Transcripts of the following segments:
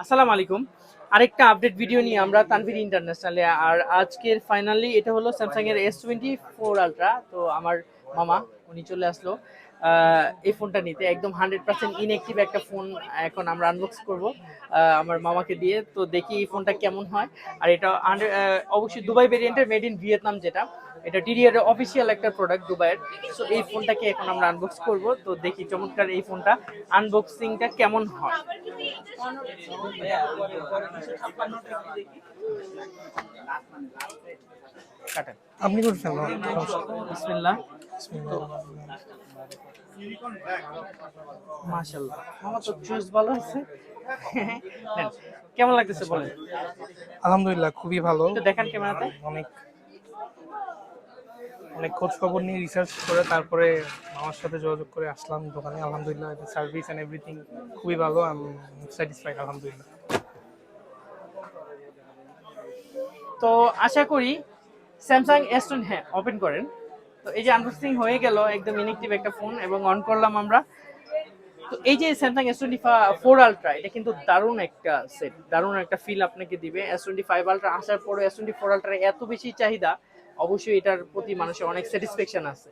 আসসালামু আলাইকুম। আরেকটা আপডেট ভিডিও নিয়ে আমরা তানভীর ইন্টারন্যাশনালে। আর আজকের ফাইনালি এটা হলো স্যামসাং এর S24 আলট্রা। তো আমার মামা উনি চলে আসলো এই ফোনটা নিতে। একদম 100% ইনঅ্যাক্টিভ একটা ফোন এখন আমরা আনবক্স করব আমার মামাকে দিয়ে। তো দেখি এই ফোনটা কেমন হয়। আর এটা অবশ্যই দুবাই ভেরিয়েন্টের, মেড ইন ভিয়েতনাম যেটা। এটা টিডিআর এর অফিসিয়াল একটা প্রোডাক্ট দুবাইয়ের। সো এই ফোনটাকে এখন আমরা আনবক্স করব। তো দেখি চমৎকার এই ফোনটা আনবক্সিংটা কেমন হয়। কাটেন। আপনি করছেন না? বিসমিল্লাহ। তো বিসমিল্লাহ। মাশাআল্লাহ, আমার তো চুজ ভালো আছে। নেন, কেমন লাগতেছে বলেন? আলহামদুলিল্লাহ খুবই ভালো। একটু দেখান ক্যামেরাতে। অনেক অনেক খোঁজ খবর নিয়ে রিসার্চ করে তারপরে আমার সাথে যোগাযোগ করে আসলাম দোকানে। আলহামদুলিল্লাহ সার্ভিস এন্ড এভরিথিং খুবই ভালো। আমি স্যাটিসফাইড আলহামদুলিল্লাহ। তো আশা করি স্যামসাং S20, হ্যাঁ ওপেন করেন। তো এই যে আনবক্সিং হয়ে গেল, একদম ইনঅ্যাক্টিভ একটা ফোন এবং অন করলাম আমরা। তো এই যে স্যামসাং S24 আলট্রা, এটা কিন্তু দারুণ একটা সেট, দারুণ একটা ফিল আপনাকে দিবে। S25 আলট্রা আসার পরে S24 আলট্রার এত বেশি চাহিদা, অবশ্যই এটার প্রতি মানুষের অনেক স্যাটিসফ্যাকশন আছে।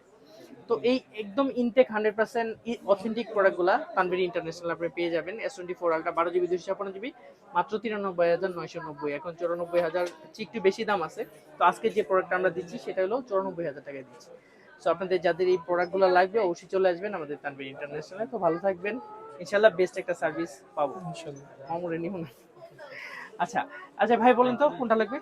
তো এই একদম ইনটেক 100% অথেন্টিক প্রোডাক্টগুলো তানভীর ইন্টারন্যাশনাল আপনি পেয়ে যাবেন। S24 আলট্রা 12 জিবি 256 জিবি মাত্র 93,990। এখন 94,000 একটু বেশি দাম আছে। তো আজকে যে প্রোডাক্টটা আমরা দিচ্ছি সেটা হলো 94,000 টাকায় দিচ্ছি। সো আপনাদের যাদের এই প্রোডাক্টগুলো লাগবে অবশ্যই চলে আসবেন আমাদের তানভীর ইন্টারন্যাশনালে। তো ভালো থাকবেন, ইনশাল্লাহ বেস্ট একটা সার্ভিস পাবো। ইনশাআল্লাহ। মামুরে নিব না। আচ্ছা আচ্ছা ভাই বলেন তো কোনটা লাগবে?